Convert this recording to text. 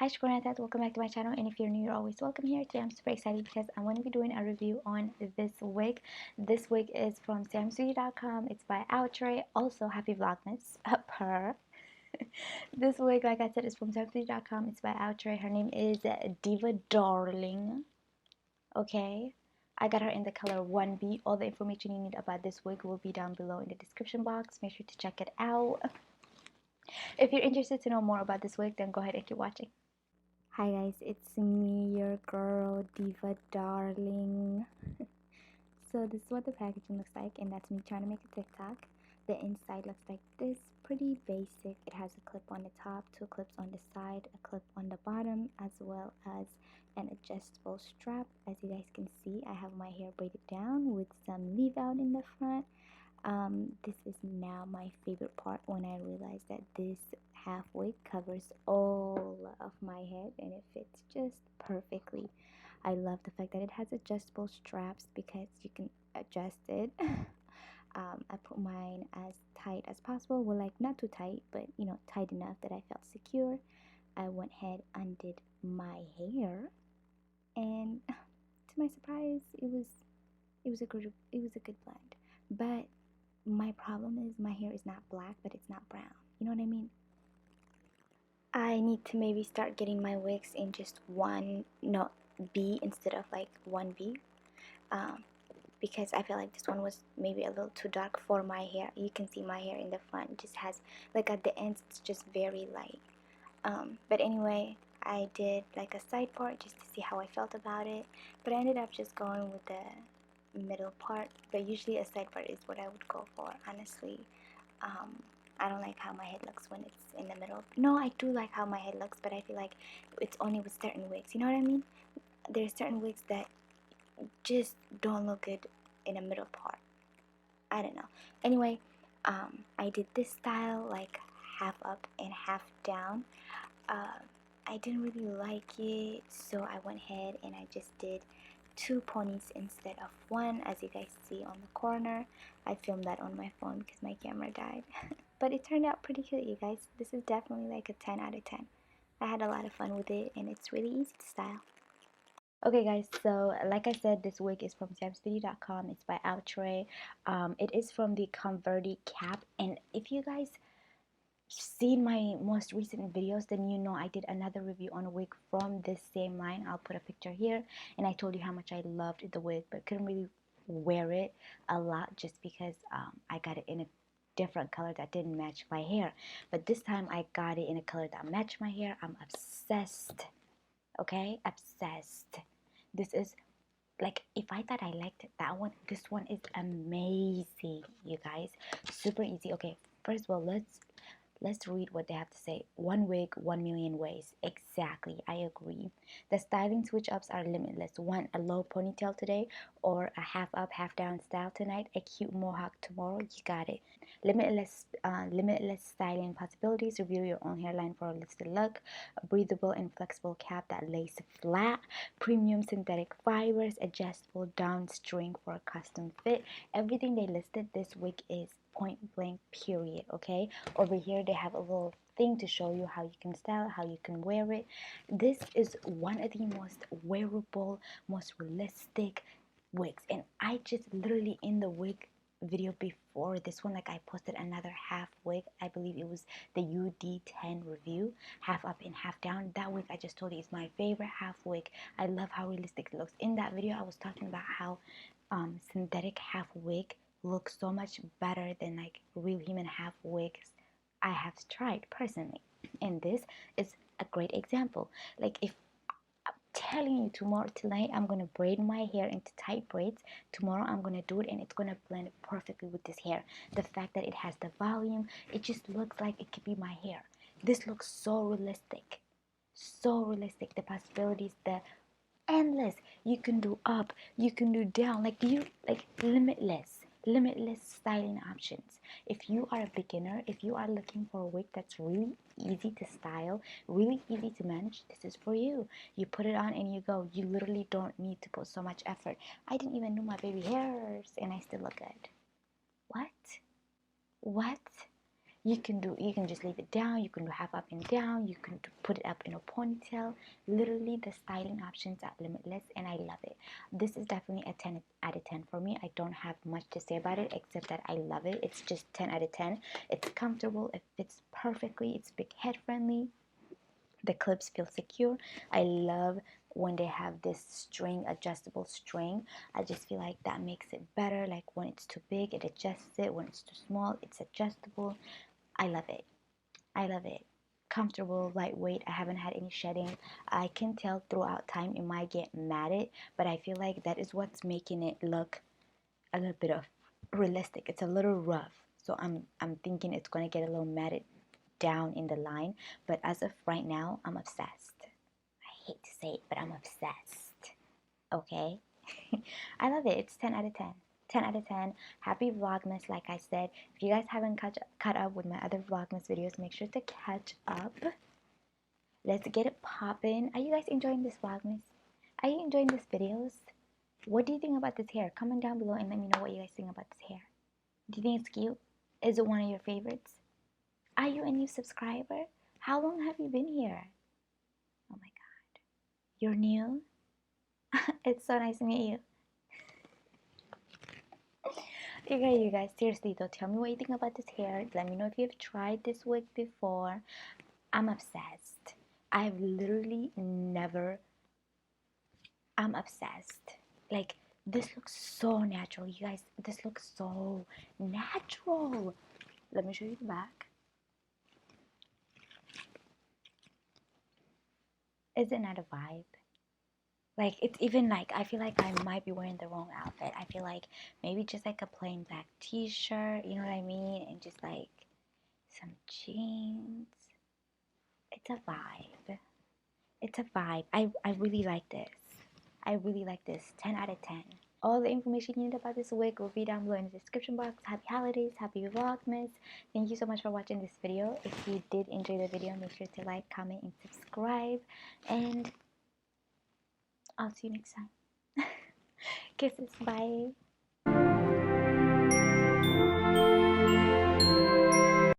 Hi, welcome back to my channel, and if you're new, you're always welcome here. Today I'm super excited because I'm going to be doing a review on this wig. This wig is from SWOOP. It's by Outre. Also, happy Vlogmas. Per. This wig, like I said, is from SWOOP. It's by Outre. Her name is Diva Darling. Okay. I got her in the color 1B. All the information you need about this wig will be down below in the description box. Make sure to check it out. If you're interested to know more about this wig, then go ahead and keep watching. Hi guys, it's me, your girl, Diva Darling. So this is what the packaging looks like, and that's me trying to make a TikTok. The inside looks like this, pretty basic. It has a clip on the top, 2 clips on the side, a clip on the bottom, as well as an adjustable strap. As you guys can see, I have my hair braided down with some leave out in the front. This is now my favorite part when I realized that this half wig covers all of my head and it fits just perfectly. I love the fact that it has adjustable straps because you can adjust it. I put mine as tight as possible. Well, like not too tight, but you know, tight enough that I felt secure. I went ahead, undid my hair, and to my surprise, it was a good blend. But my problem is my hair is not black, but it's not brown. You know what I mean? I need to maybe start getting my wigs in just B instead of like 1B. Because I feel like this one was maybe a little too dark for my hair. You can see my hair in the front. It just has, like at the ends, it's just very light. But anyway, I did like a side part just to see how I felt about it. But I ended up just going with the middle part, but usually a side part is what I would go for, honestly. I don't like how my head looks when it's in the middle. No, I do like how my head looks, but I feel like it's only with certain wigs, you know what I mean? There's certain wigs that just don't look good in a middle part. I don't know. Anyway, I did this style like half up and half down. I didn't really like it, so I went ahead and I just did 2 ponies instead of 1, as you guys see on the corner. I filmed that on my phone because my camera died. But it turned out pretty cute, you guys. This is definitely like a 10 out of 10. I had a lot of fun with it, and it's really easy to style. Okay guys, so like I said, this wig is from Samsbeauty.com. It's by Outre. It is from the Converti cap, and if you guys seen my most recent videos, then you know I did another review on a wig from this same line. I'll put a picture here, and I told you how much I loved the wig, but couldn't really wear it a lot just because I got it in a different color that didn't match my hair. But this time I got it in a color that matched my hair. I'm obsessed. Okay, obsessed. This is like, if I thought I liked that one, this one is amazing, you guys. Super easy. Okay, first of all, let's read what they have to say. 1 wig, 1 million ways. Exactly, I agree. The styling switch ups are limitless. 1, a low ponytail today, or a half up, half down style tonight. A cute mohawk tomorrow. You got it. Limitless styling possibilities. Review your own hairline for a listed look. A breathable and flexible cap that lays flat. Premium synthetic fibers. Adjustable down string for a custom fit. Everything they listed, this wig is point blank period. Okay, over here they have a little thing to show you how you can style, how you can wear it. This is one of the most wearable, most realistic wigs, and I just literally in the wig video before this one, like I posted another half wig. I believe it was the UD10 review, half up and half down. That wig I just told you is my favorite half wig. I love how realistic it looks. In that video I was talking about how synthetic half wig looks so much better than like real human half wigs I have tried personally, and this is a great example. Like, if I'm telling you, tonight I'm gonna braid my hair into tight braids. Tomorrow I'm gonna do it, and it's gonna blend perfectly with this hair. The fact that it has the volume, it just looks like it could be my hair. This looks so realistic, so realistic. The possibilities, the endless. You can do up, you can do down, like limitless styling options. If you are a beginner, if you are looking for a wig that's really easy to style, really easy to manage, this is for you. You put it on and you go. You literally don't need to put so much effort. I didn't even do my baby hairs and I still look good. What? You can just leave it down, you can do half up and down, you can put it up in a ponytail. Literally, the styling options are limitless, and I love it. This is definitely a 10 out of 10 for me. I don't have much to say about it except that I love it. It's just 10 out of 10. It's comfortable, it fits perfectly, it's big head friendly, the clips feel secure. I love when they have this string, adjustable string. I just feel like that makes it better. Like when it's too big, it adjusts it. When it's too small, it's adjustable. I love it. I love it. Comfortable, lightweight. I haven't had any shedding. I can tell throughout time it might get matted, but I feel like that is what's making it look a little bit of realistic. It's a little rough, so I'm thinking it's gonna get a little matted down in the line. But as of right now, I'm obsessed. I hate to say it, but I'm obsessed. Okay. I love it. It's 10 out of 10. 10 out of 10. Happy Vlogmas, like I said. If you guys haven't caught up with my other Vlogmas videos, make sure to catch up. Let's get it poppin'. Are you guys enjoying this Vlogmas? Are you enjoying these videos? What do you think about this hair? Comment down below and let me know what you guys think about this hair. Do you think it's cute? Is it one of your favorites? Are you a new subscriber? How long have you been here? Oh my god. You're new? It's so nice to meet you. You guys, seriously though, tell me what you think about this hair. Let me know if you've tried this wig before. I'm obsessed. I've literally never... I'm obsessed. Like, this looks so natural, you guys. This looks so natural. Let me show you the back. Is it not a vibe? Like, it's even like, I feel like I might be wearing the wrong outfit. I feel like maybe just like a plain black t-shirt, you know what I mean? And just like some jeans. It's a vibe. It's a vibe. I really like this. I really like this. 10 out of 10. All the information you need about this wig will be down below in the description box. Happy holidays. Happy Vlogmas. Thank you so much for watching this video. If you did enjoy the video, make sure to like, comment, and subscribe. And I'll see you next time. Kisses. Bye.